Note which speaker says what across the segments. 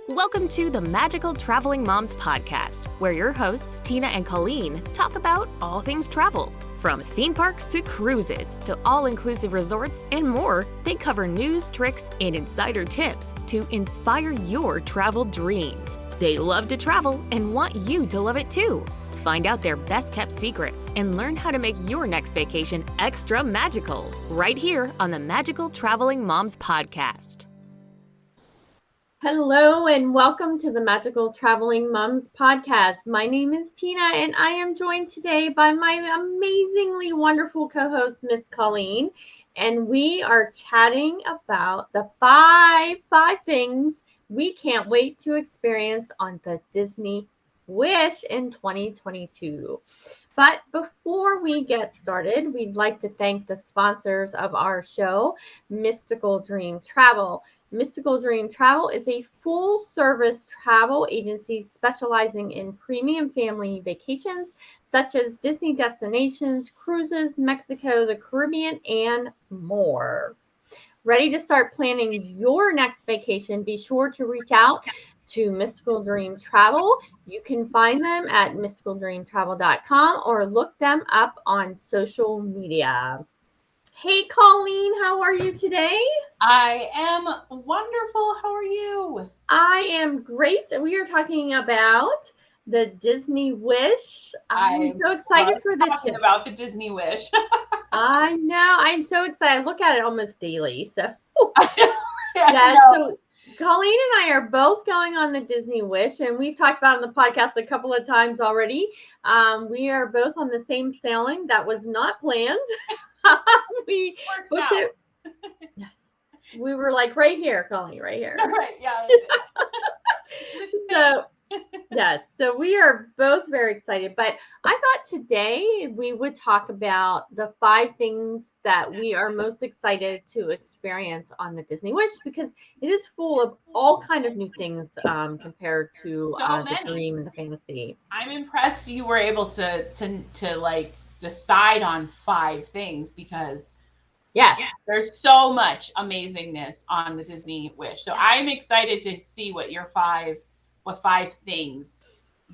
Speaker 1: Welcome to the Magical Traveling Moms podcast, where your hosts, Tina and Colleen, talk about all things travel. From theme parks to cruises to all-inclusive resorts and more, they cover news, tricks, and insider tips to inspire your travel dreams. They love to travel and want you to love it too. Find out their best-kept secrets and learn how to make your next vacation extra magical right here on the Magical Traveling Moms podcast.
Speaker 2: Hello and welcome to the Magical Traveling Moms podcast. My name is Tina and I am joined today by my amazingly wonderful co-host, Miss Colleen. And we are chatting about the five things we can't wait to experience on the Disney Wish in 2022. But before we get started, we'd like to thank the sponsors of our show, Mystical Dream Travel. Mystical Dream Travel is a full-service travel agency specializing in premium family vacations, such as Disney destinations, cruises, Mexico, the Caribbean, and more. Ready to start planning your next vacation? Be sure to reach out to Mystical Dream Travel. You can find them at mysticaldreamtravel.com or look them up on social media. Hey, Colleen, how are you today?
Speaker 3: I am wonderful. How are you?
Speaker 2: I am great. We are talking about the Disney Wish. I'm so excited for this
Speaker 3: talking about the Disney Wish.
Speaker 2: I know. I'm so excited. I look at it almost daily. So, so Colleen and I are both going on the Disney Wish, and we've talked about it on the podcast a couple of times already. We are both on the same sailing that was not planned. We booked it. Yes. We were like right here, Colleen, right here.
Speaker 3: Right, yeah.
Speaker 2: So, yes, so we are both very excited. But I thought today we would talk about the 5 things that we are most excited to experience on the Disney Wish, because it is full of all kind of new things compared to the dream and the fantasy.
Speaker 3: I'm impressed you were able to like decide on 5 things, because
Speaker 2: yes,
Speaker 3: there's so much amazingness on the Disney Wish. So I'm excited to see what your 5 things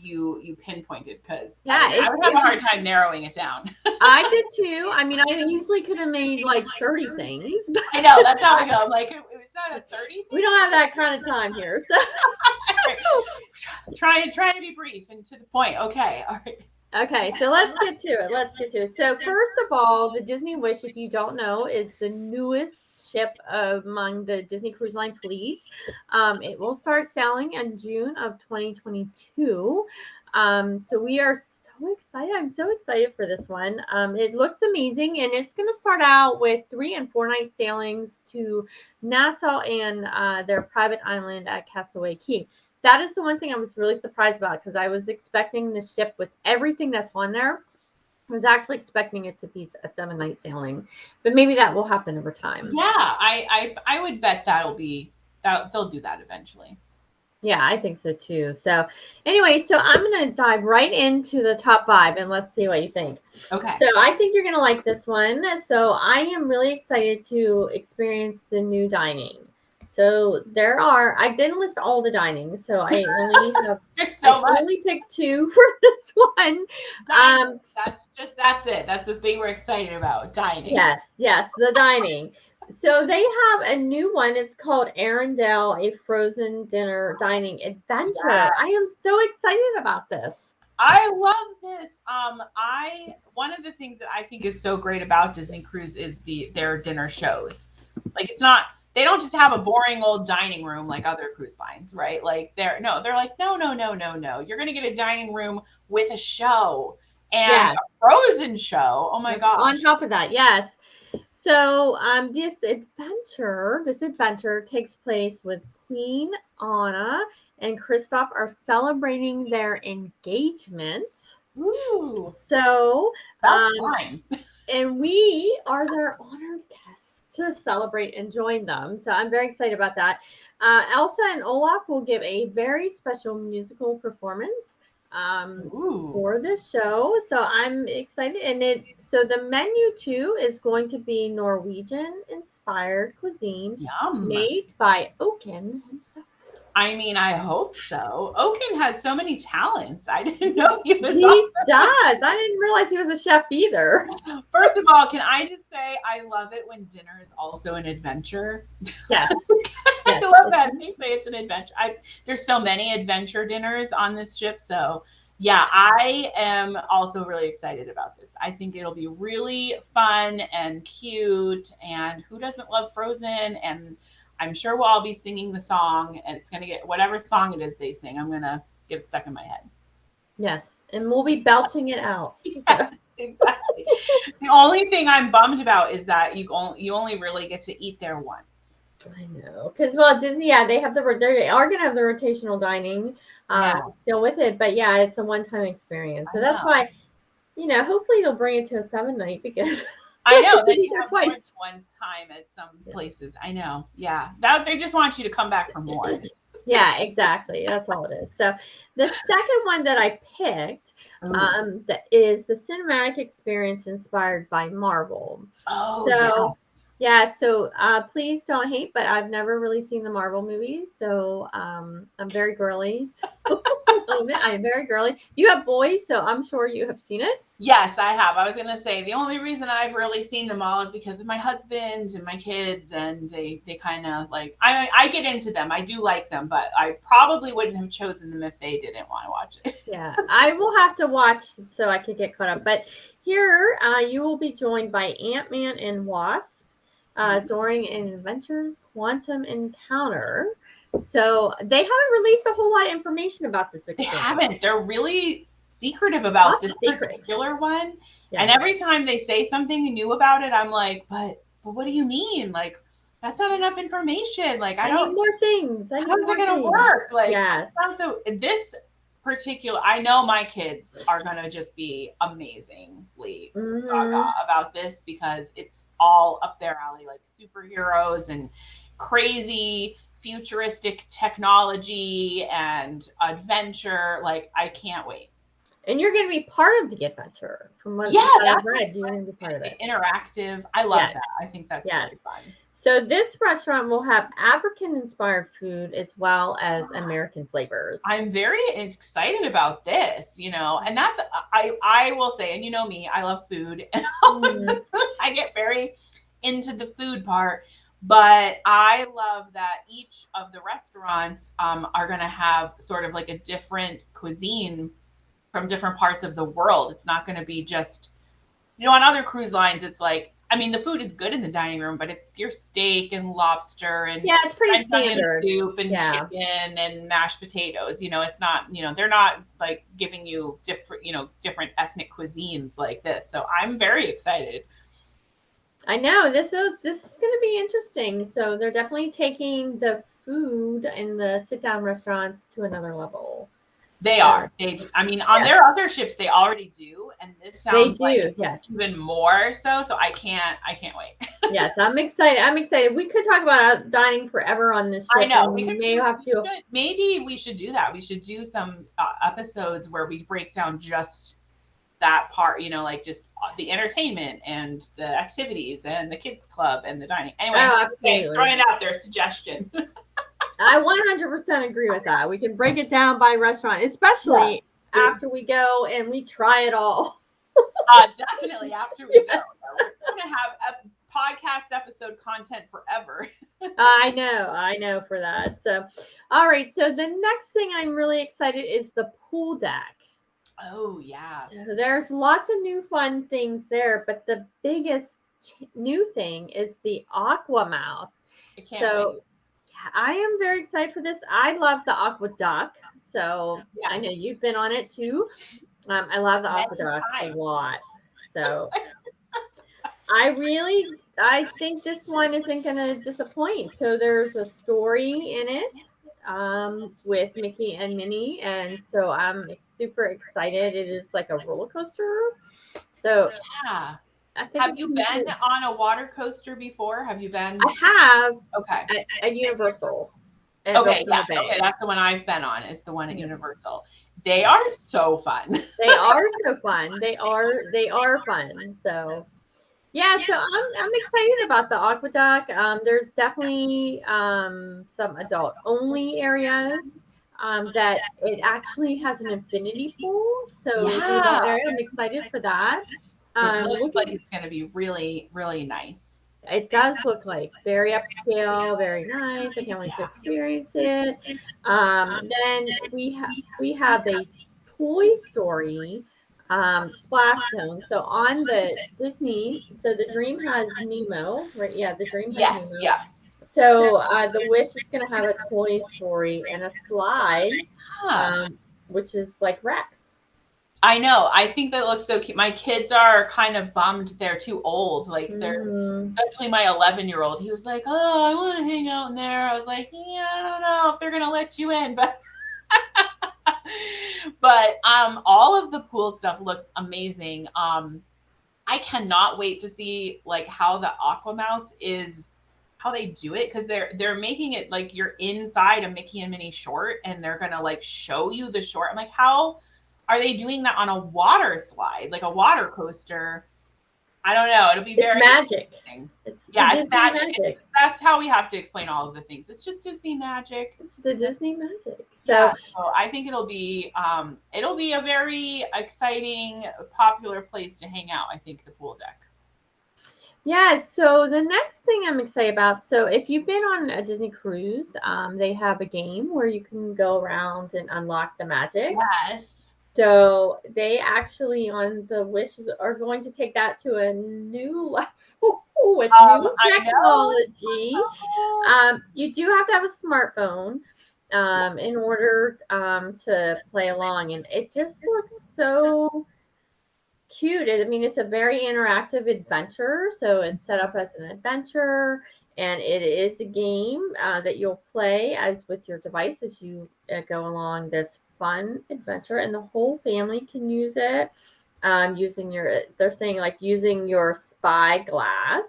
Speaker 3: you pinpointed, because I would have a hard time narrowing it down.
Speaker 2: I did too. I mean, I easily could have made like 30 things.
Speaker 3: I know, that's how I go. I'm like, it was not a 30 thing?
Speaker 2: We don't have that kind of time here. So
Speaker 3: trying to be brief and to the point. Okay, all right.
Speaker 2: Okay, so let's get to it. So first of all, the Disney Wish, if you don't know, is the newest ship among the Disney Cruise Line fleet. It will start sailing in June of 2022. So we are so excited. I'm so excited for this one. It looks amazing, and it's going to start out with 3 and 4 night sailings to Nassau and their private island at Castaway Cay. That is the one thing I was really surprised about, because I was expecting the ship with everything that's on there. I was actually expecting it to be a 7-night sailing, but maybe that will happen over time.
Speaker 3: Yeah, I would bet they'll do that eventually.
Speaker 2: Yeah, I think so too. So anyway, so I'm going to dive right into the top 5 and let's see what you think.
Speaker 3: Okay.
Speaker 2: So I think you're going to like this one. So I am really excited to experience the new dining. So I didn't list all the dining, so I only picked 2 for this one.
Speaker 3: That's it. That's the thing we're excited about, dining.
Speaker 2: Yes, the dining. So they have a new one. It's called Arendelle, a frozen dinner dining adventure. Yeah. I am so excited about this.
Speaker 3: I love this. One of the things that I think is so great about Disney Cruise is their dinner shows. Like, they don't just have a boring old dining room like other cruise lines, right? Like they're like, no. You're going to get a dining room with a show and a frozen show. Oh my gosh.
Speaker 2: On top of that, yes. So this adventure takes place with Queen Anna and Kristoff are celebrating their engagement.
Speaker 3: Ooh.
Speaker 2: So
Speaker 3: that's fine.
Speaker 2: And we are their honored guests to celebrate and join them. So I'm very excited about that. Elsa and Olaf will give a very special musical performance for this show. So I'm excited. And so the menu too is going to be Norwegian inspired cuisine made by Oaken himself.
Speaker 3: I mean, I hope so. Oaken has so many talents. I didn't know he was.
Speaker 2: He does. I didn't realize he was a chef either.
Speaker 3: First of all, can I just say I love it when dinner is also an adventure.
Speaker 2: Yes.
Speaker 3: I love that. They say it's an adventure. There's so many adventure dinners on this ship. So yeah, I am also really excited about this. I think it'll be really fun and cute. And who doesn't love Frozen? And I'm sure we'll all be singing the song, and it's going to get whatever song it is they sing. I'm going to get it stuck in my head.
Speaker 2: Yes. And we'll be belting it out.
Speaker 3: Yeah, exactly. The only thing I'm bummed about is that you only really get to eat there once.
Speaker 2: I know, because Disney, they have they are going to have the rotational dining still with it, but yeah, it's a one-time experience. So that's why, hopefully they'll bring it to a 7-night because
Speaker 3: I know they
Speaker 2: have
Speaker 3: twice one time at some places. I know, yeah, that they just want you to come back for more.
Speaker 2: Yeah, exactly. That's all it is. So the second one that I picked that is the cinematic experience inspired by Marvel.
Speaker 3: Oh,
Speaker 2: so. Yeah, so please don't hate, but I've never really seen the Marvel movies, so I'm very girly. So I'm very girly. You have boys, so I'm sure you have seen it.
Speaker 3: Yes, I have. I was going to say the only reason I've really seen them all is because of my husband and my kids, and they kind of like I get into them. I do like them, but I probably wouldn't have chosen them if they didn't want to watch it.
Speaker 2: Yeah, I will have to watch so I could get caught up. But here you will be joined by Ant-Man and Wasp. During an Adventures Quantum Encounter. So they haven't released a whole lot of information about this experience.
Speaker 3: They haven't. They're really secretive about this particular one. Yes. And every time they say something new about it, I'm like, but what do you mean? Like, that's not enough information. Like, I
Speaker 2: need more things.
Speaker 3: How's it going to work? Like, yes. So this particular, I know my kids are going to just be amazingly gaga about this because it's all up their alley, like superheroes and crazy futuristic technology and adventure. Like, I can't wait.
Speaker 2: And you're going to be part of the adventure. From what I've read, you're going to be part of it.
Speaker 3: Interactive. I love that. I think that's really fun.
Speaker 2: So this restaurant will have African-inspired food as well as American flavors.
Speaker 3: I'm very excited about this, and that's, I will say, and you know me, I love food, and I get very into the food part, but I love that each of the restaurants are going to have sort of like a different cuisine from different parts of the world. It's not going to be just, on other cruise lines, it's like, I mean, the food is good in the dining room, but it's your steak and lobster and
Speaker 2: it's pretty standard
Speaker 3: soup and chicken and mashed potatoes. It's not, they're not like giving you different ethnic cuisines like this. So I'm very excited.
Speaker 2: I know this is going to be interesting. So they're definitely taking the food and the sit-down restaurants to another level.
Speaker 3: They are. On their other ships, they already do, and this sounds even more so. So I can't wait.
Speaker 2: Yes, I'm excited. We could talk about dining forever on this ship.
Speaker 3: I know.
Speaker 2: Maybe
Speaker 3: we should do that. We should do some episodes where we break down just that part. Like just the entertainment and the activities and the kids club and the dining. Anyway, throwing it out there, suggestion.
Speaker 2: I 100% agree with that. We can break it down by restaurant, especially after we go and we try it all.
Speaker 3: Definitely after we go. We're going to have podcast episode content forever.
Speaker 2: I know for that. So, all right. So the next thing I'm really excited is the pool deck.
Speaker 3: Oh, yeah.
Speaker 2: So there's lots of new fun things there, but the biggest new thing is the Aqua Mouse.
Speaker 3: I can't wait.
Speaker 2: I am very excited for this. I love the Aqua Duck. So I know you've been on it too. I love the Aqua Duck a lot. So I think this one isn't going to disappoint. So there's a story in it with Mickey and Minnie. And so I'm super excited. It is like a roller coaster. So
Speaker 3: have you been on a water coaster before? Have you been?
Speaker 2: I have.
Speaker 3: Okay.
Speaker 2: At Universal.
Speaker 3: Okay, that's the one I've been on. Is the one at Universal. They are so fun.
Speaker 2: They are so fun. They are fun. So Yeah, so I'm excited about the aqueduct. There's definitely some adult only areas that it actually has an infinity pool. So the adult
Speaker 3: Yeah,
Speaker 2: area, I'm excited for that.
Speaker 3: it looks like
Speaker 2: Looking,
Speaker 3: it's going to be really, really nice.
Speaker 2: it does look like very upscale, very nice. I can't wait to
Speaker 3: Yeah.
Speaker 2: experience it. Then we have a Toy Story splash zone. So on the Disney, so the Dream has Nemo, right? Yeah, the Dream has
Speaker 3: Yes.
Speaker 2: Nemo.
Speaker 3: Yeah.
Speaker 2: So the Wish is going to have a Toy Story and a slide,
Speaker 3: Huh.
Speaker 2: which is like Rex.
Speaker 3: I know. I think that looks so cute. My kids are kind of bummed they're too old. Like they're,
Speaker 2: Mm.
Speaker 3: especially my 11-year-old. He was like, "Oh, I want to hang out in there." I was like, "Yeah, I don't know if they're gonna let you in," but all of the pool stuff looks amazing. I cannot wait to see like how the Aquamouse is, how they do it, because they're making it like you're inside a Mickey and Minnie short and they're gonna like show you the short. I'm like, how are they doing that on a water slide, like a water coaster? I don't know. It'll be
Speaker 2: It's
Speaker 3: very
Speaker 2: magic.
Speaker 3: interesting.
Speaker 2: It's the
Speaker 3: Yeah, it's
Speaker 2: Disney
Speaker 3: magic.
Speaker 2: magic.
Speaker 3: That's how we have to explain all of the things. It's just Disney magic.
Speaker 2: It's the Disney magic.
Speaker 3: Yeah,
Speaker 2: So
Speaker 3: so I think it'll be a very exciting, popular place to hang out. I think the pool deck.
Speaker 2: yeah, so the next thing I'm excited about, so if you've been on a Disney cruise, they have a game where you can go around and unlock the magic.
Speaker 3: Yes.
Speaker 2: So they actually on the Wishes are going to take that to a new level with new
Speaker 3: I
Speaker 2: technology.
Speaker 3: know.
Speaker 2: You do have to have a smartphone in order to play along, and it just looks so cute. I mean, it's a very interactive adventure. So it's set up as an adventure, and it is a game that you'll play as with your device as you go along this fun adventure, and the whole family can use it. Using they're saying like using your spyglass.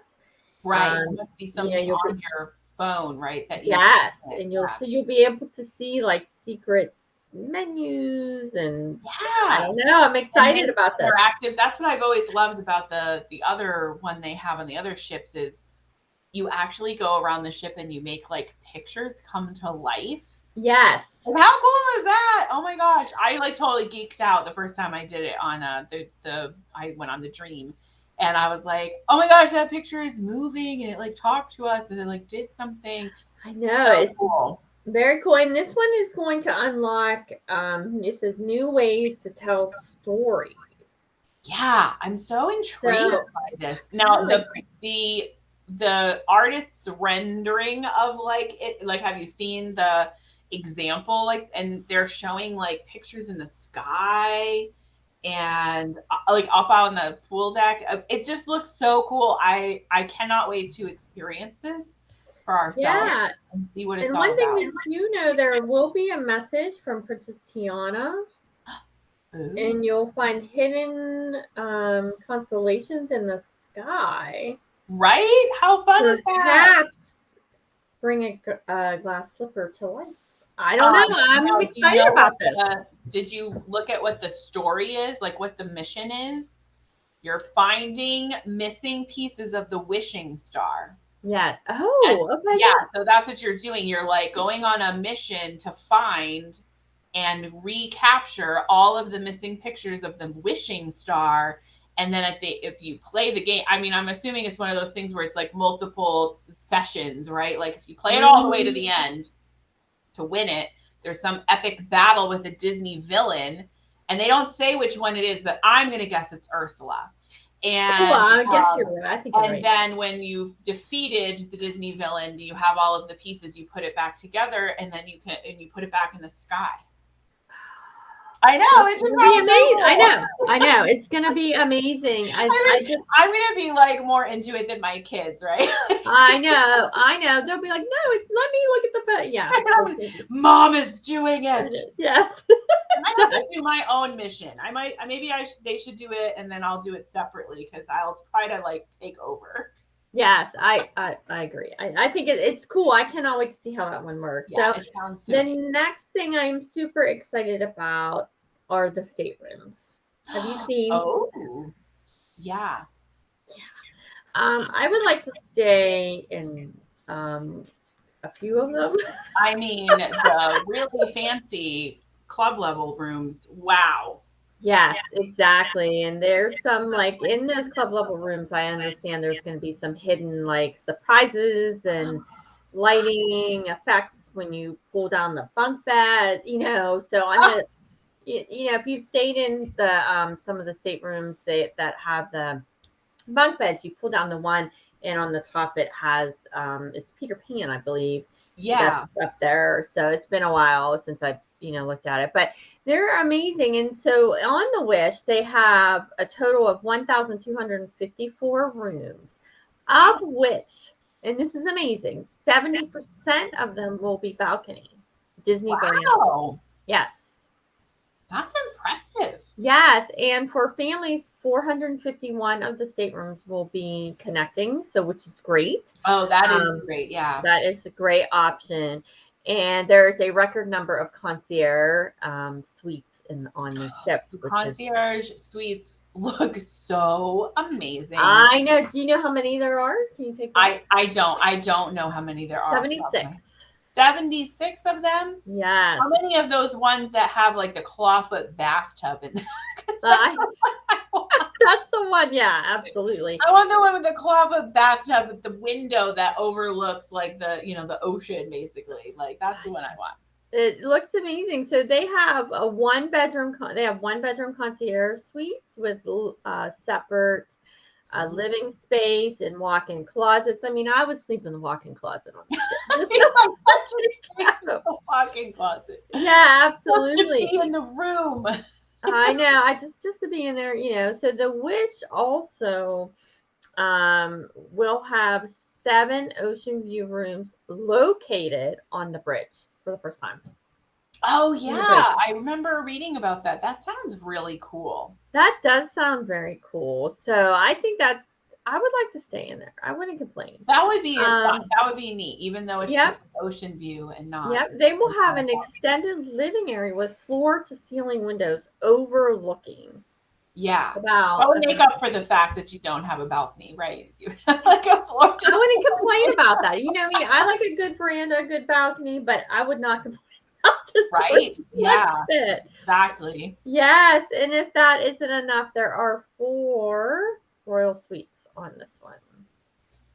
Speaker 3: Right. There must be
Speaker 2: You know,
Speaker 3: something on your phone, right? That you
Speaker 2: yes,
Speaker 3: can
Speaker 2: and
Speaker 3: yeah.
Speaker 2: you'll be able to see like secret menus, and I
Speaker 3: Yeah.
Speaker 2: don't know. I'm excited about this.
Speaker 3: Interactive. That's what I've always loved about the other one they have on the other ships is you actually go around the ship and you make like pictures come to life.
Speaker 2: Yes.
Speaker 3: And how cool is that? Oh my gosh. I like totally geeked out the first time I did it on I went on the Dream and I was like, oh my gosh, that picture is moving and it like talked to us and it like did something.
Speaker 2: I know,
Speaker 3: So
Speaker 2: it's
Speaker 3: cool.
Speaker 2: very cool. And this one is going to unlock it says new ways to tell stories.
Speaker 3: Yeah, I'm so intrigued by this. Now the artist's rendering of like it, like have you seen the example, like, and they're showing like pictures in the sky and like up on the pool deck. It just looks so cool. I cannot wait to experience this for ourselves.
Speaker 2: Yeah.
Speaker 3: And see what it's
Speaker 2: And
Speaker 3: all
Speaker 2: one thing
Speaker 3: about.
Speaker 2: that you know, there will be a message from Princess Tiana.
Speaker 3: Ooh.
Speaker 2: And you'll find hidden constellations in the sky.
Speaker 3: Right? How fun is that?
Speaker 2: Perhaps bring a glass slipper to life. I don't know. I'm excited about this.
Speaker 3: Did you look at what the story is? Like what the mission is? You're finding missing pieces of the wishing star.
Speaker 2: Yeah. Oh, okay.
Speaker 3: Yeah, so that's what you're doing. You're like going on a mission to find and recapture all of the missing pictures of the wishing star. And then if you play the game, I mean, I'm assuming it's one of those things where it's like multiple sessions, right? Like if you play it all the way to the end to win it, there's some epic battle with a Disney villain. And they don't say which one it is, but I'm going to guess it's Ursula. And
Speaker 2: I guess you're right. I think you're right.
Speaker 3: And then when you've defeated the Disney villain, you have all of the pieces, you put it back together, and then you put it back in the sky. I know, it's
Speaker 2: gonna be amazing. I know, it's gonna be amazing. I'm
Speaker 3: gonna be like more into it than my kids, right?
Speaker 2: I know. They'll be like, no, let me look at the photo. Yeah,
Speaker 3: Mom is doing it.
Speaker 2: Yes.
Speaker 3: I have to do my own mission. They should do it, and then I'll do it separately because I'll try to like take over.
Speaker 2: Yes, I agree. I think it's cool. I cannot wait to see how that one works.
Speaker 3: Yeah,
Speaker 2: so the next thing I'm super excited about are the staterooms. Have you seen?
Speaker 3: Oh, yeah.
Speaker 2: I would like to stay in a few of them.
Speaker 3: I mean, the really fancy club level rooms. Wow.
Speaker 2: Yes, exactly. And there's some like in those club level rooms, I understand there's going to be some hidden like surprises and lighting effects when you pull down the bunk bed, So I'm gonna, if you've stayed in the some of the staterooms that have the bunk beds, you pull down the one, and on the top it has it's Peter Pan, I believe.
Speaker 3: Yeah.
Speaker 2: That's up there. So it's been a while since I've looked at it, but they're amazing. And so on the Wish, they have a total of 1,254 rooms, of which, and this is amazing, 70% of them will be balcony. Disney brand.
Speaker 3: Wow.
Speaker 2: Yes.
Speaker 3: That's impressive.
Speaker 2: Yes, and for families, 451 of the staterooms will be connecting, so which is great.
Speaker 3: Oh, that is great. Yeah.
Speaker 2: That is a great option. And there's a record number of concierge suites on the ship.
Speaker 3: Concierge suites look so amazing.
Speaker 2: I know. Do you know how many there are? Can you take that?
Speaker 3: I don't know how many there are.
Speaker 2: 76.
Speaker 3: 76 of them?
Speaker 2: Yes.
Speaker 3: How many of those ones that have like the clawfoot bathtub in there?
Speaker 2: That's the one. Yeah, absolutely.
Speaker 3: I want the one with the clawfoot bathtub with the window that overlooks like the ocean, basically. Like that's the one I want.
Speaker 2: It looks amazing. So they have a one bedroom concierge suites with separate living space and walk-in closets. I mean, I would sleep in the walk-in closet on the ship.
Speaker 3: Walk-in closet.
Speaker 2: Yeah, absolutely.
Speaker 3: Just to be in the room.
Speaker 2: I know. I just to be in there, So the Wish also will have 7 ocean view rooms located on the bridge for the first time.
Speaker 3: Oh yeah, I remember reading about that. That sounds really cool.
Speaker 2: That does sound very cool. So I think that I would like to stay in there. I wouldn't complain.
Speaker 3: That would be neat, even though it's just an ocean view and not.
Speaker 2: Yep, they will have an extended living area with floor to ceiling windows overlooking.
Speaker 3: Yeah, that would make up for the fact that you don't have a balcony, right? Like a floor.
Speaker 2: I wouldn't complain about that. You know me, I like a good veranda, a good balcony, but I would not complain.
Speaker 3: Right? Yeah, exactly.
Speaker 2: Yes, and if that isn't enough, there are 4 royal suites on this one.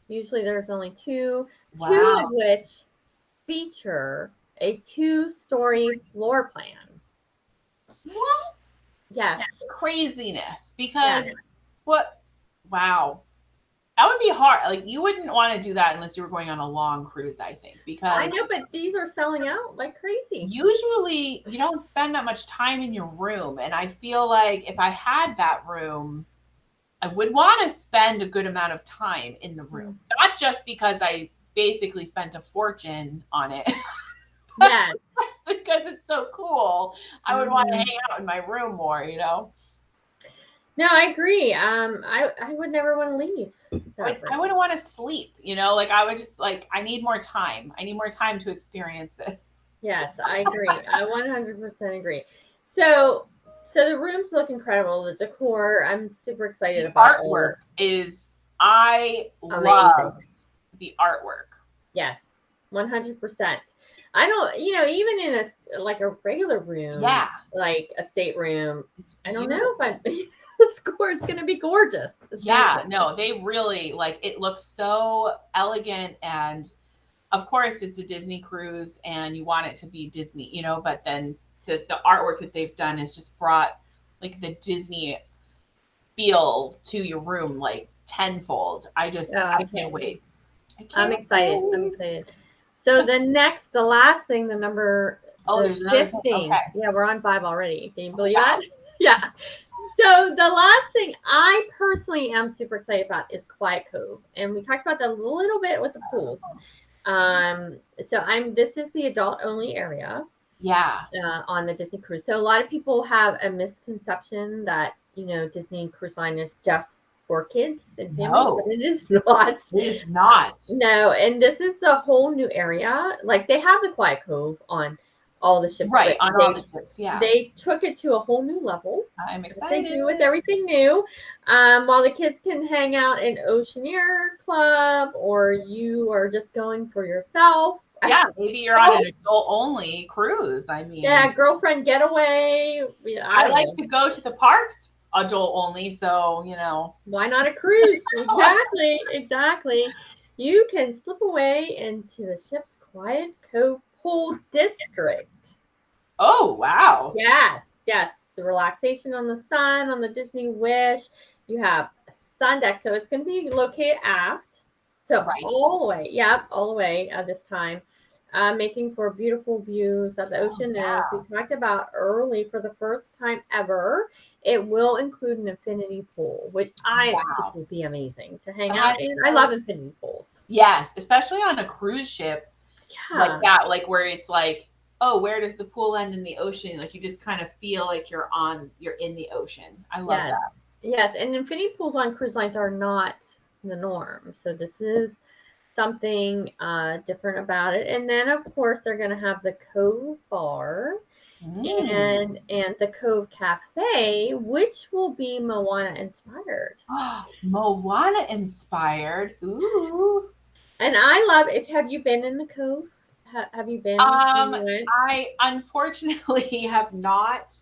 Speaker 2: Usually there's only 2, 2 of which feature a 2-story floor plan.
Speaker 3: What?
Speaker 2: Yes.
Speaker 3: That's craziness. Because wow. That would be hard. Like you wouldn't want to do that unless you were going on a long cruise, I think. Because
Speaker 2: I know, but these are selling out like crazy.
Speaker 3: Usually you don't spend that much time in your room. And I feel like if I had that room, I would want to spend a good amount of time in the room. Not just because I basically spent a fortune on it.
Speaker 2: Yes.
Speaker 3: Because it's so cool. I would want to hang out in my room more,
Speaker 2: No, I agree. I would never want to leave.
Speaker 3: I wouldn't want to sleep, like I would just I need more time. I need more time to experience this.
Speaker 2: Yes, I agree. I 100% agree. So the rooms look incredible. The decor, I'm super excited about.
Speaker 3: Artwork I love the artwork.
Speaker 2: Yes, 100%. I don't, even in a regular room, like a stateroom, I don't know if it's going to be gorgeous.
Speaker 3: No, they really it looks so elegant, and of course it's a Disney cruise and you want it to be Disney, but then the artwork that they've done has just brought the Disney feel to your room tenfold. I can't wait.
Speaker 2: I'm excited. So the last thing, the number
Speaker 3: there's another
Speaker 2: 15.
Speaker 3: Okay.
Speaker 2: Yeah, we're on 5 already. Can you believe that? Yeah. So the last thing I personally am super excited about is Quiet Cove. And we talked about that a little bit with the pools. This is the adult only area.
Speaker 3: Yeah.
Speaker 2: On the Disney cruise. So a lot of people have a misconception that, Disney Cruise Line is just for kids and families, but it is not.
Speaker 3: It is not.
Speaker 2: No, and this is a whole new area. They have the Quiet Cove on all the ships.
Speaker 3: Right, on all the ships, yeah.
Speaker 2: They took it to a whole new level.
Speaker 3: I'm excited.
Speaker 2: They do with everything new. While the kids can hang out in Oceaneer Club, or you are just going for yourself.
Speaker 3: Yeah, maybe you're on an adult-only cruise. I mean,
Speaker 2: yeah, girlfriend getaway.
Speaker 3: I like to go to the parks adult-only, so, you know.
Speaker 2: Why not a cruise? Exactly. You can slip away into the ship's quiet Cove pool district.
Speaker 3: Oh, wow.
Speaker 2: Yes. The relaxation on the sun, on the Disney Wish. You have a sun deck, so it's going to be located aft. So all the way this time. Making for beautiful views of the ocean. And as we talked about early, for the first time ever, it will include an infinity pool, which I think would be amazing to hang out in. I love infinity pools.
Speaker 3: Yes, especially on a cruise ship like that, like where it's like, oh, where does the pool end in the ocean? Like you just kind of feel like you're in the ocean. I love that.
Speaker 2: Yes, and infinity pools on cruise lines are not the norm. So this is something different about it. And then of course they're going to have the Cove bar and the Cove Cafe, which will be Moana inspired.
Speaker 3: Moana inspired. Ooh.
Speaker 2: And I love it. Have you been in the Cove? Have you been?
Speaker 3: I unfortunately have not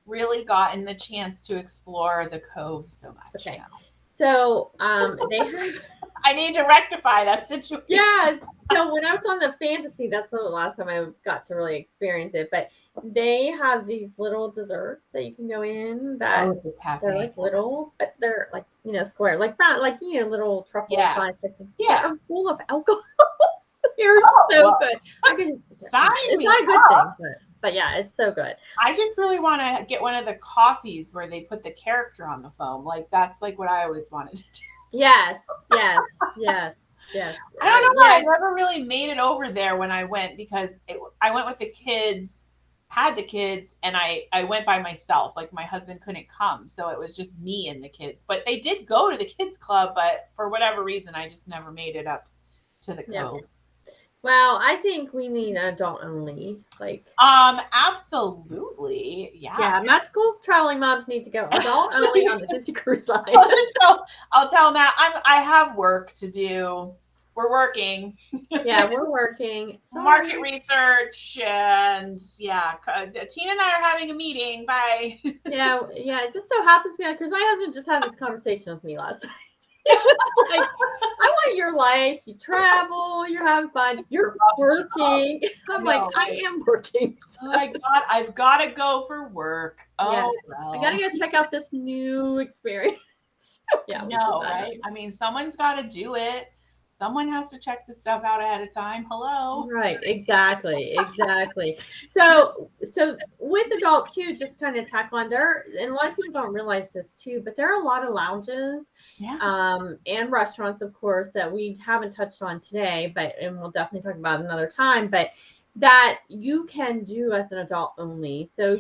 Speaker 3: really gotten the chance to explore the Cove so much.
Speaker 2: Okay. So they have
Speaker 3: I need to rectify that situation.
Speaker 2: Yeah. So when I was on the Fantasy, that's the last time I got to really experience it. But they have these little desserts that you can go in that they're like little, but they're like, square, like brown, like, little truffle size.
Speaker 3: Yeah.
Speaker 2: They're full of alcohol. They're so good. It's not a good thing, but yeah, it's so good.
Speaker 3: I just really want to get one of the coffees where they put the character on the foam. Like that's like what I always wanted to do.
Speaker 2: Yes. I
Speaker 3: don't know. I never really made it over there when I went because I went with the kids, had the kids, and I went by myself. Like my husband couldn't come, so it was just me and the kids. But they did go to the kids club, but for whatever reason, I just never made it up to the Cove.
Speaker 2: Well, I think we need adult only.
Speaker 3: Absolutely. Yeah.
Speaker 2: Magical traveling moms need to go adult only on the Disney Cruise Line.
Speaker 3: I'll tell Matt I have work to do. We're working.
Speaker 2: Yeah, we're working.
Speaker 3: Market research and Tina and I are having a meeting. Bye. Yeah.
Speaker 2: It just so happens to be because my husband just had this conversation with me last night. Like, I want your life. You travel. You're having fun. You're working. I'm like, I am working.
Speaker 3: So. Oh my God, I've got to go for work. Oh,
Speaker 2: yes. Well. I got to go check out this new experience.
Speaker 3: Right? I mean, someone's got to do it. Someone has to check the stuff out ahead of time. Hello.
Speaker 2: Right. Exactly. So with adults too, just kind of tackle on there, and a lot of people don't realize this too, but there are a lot of lounges, and restaurants, of course, that we haven't touched on today, and we'll definitely talk about another time, but that you can do as an adult only. So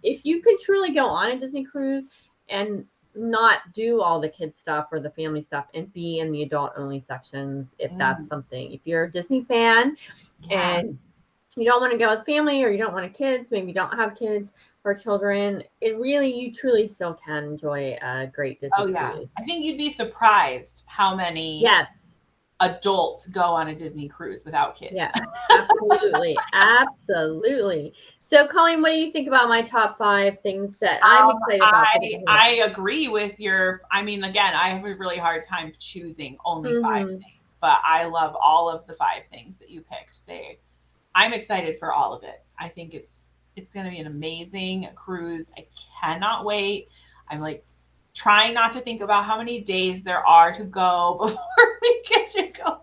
Speaker 2: if you could truly go on a Disney cruise and not do all the kids stuff or the family stuff and be in the adult only sections, if that's something, if you're a Disney fan and you don't want to go with family or you don't want kids, maybe you don't have kids or children, you truly still can enjoy a great Disney cruise.
Speaker 3: I think you'd be surprised how many adults go on a Disney cruise without kids.
Speaker 2: Yeah, absolutely. So, Colleen, what do you think about my top 5 things that I'm excited about?
Speaker 3: I agree with again, I have a really hard time choosing only 5 things, but I love all of the 5 things that you picked. I'm excited for all of it. I think it's going to be an amazing cruise. I cannot wait. I'm like trying not to think about how many days there are to go before we get to go.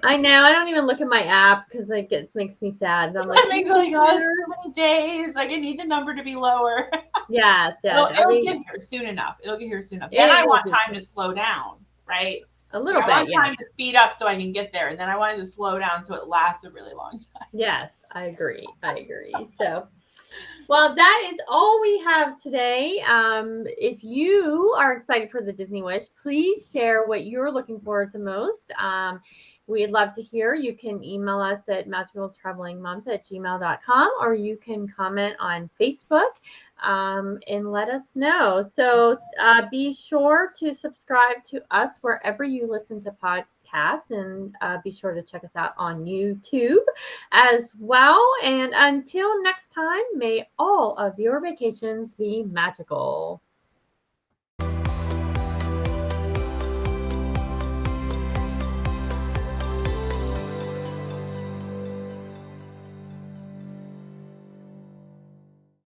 Speaker 2: I know. I don't even look at my app because it makes me sad. And I'm like,
Speaker 3: so many days. Like I need the number to be lower.
Speaker 2: Yes.
Speaker 3: It'll get here soon enough. Then I want time to slow down, right?
Speaker 2: A little bit.
Speaker 3: I want time to speed up so I can get there, and then I wanted to slow down so it lasts a really long time.
Speaker 2: Yes, I agree. So. Well, that is all we have today. If you are excited for the Disney Wish, please share what you're looking forward to most. We'd love to hear. You can email us at magicaltravelingmoms@gmail.com, or you can comment on Facebook and let us know. So be sure to subscribe to us wherever you listen to podcasts, and be sure to check us out on YouTube as well. And until next time, may all of your vacations be magical.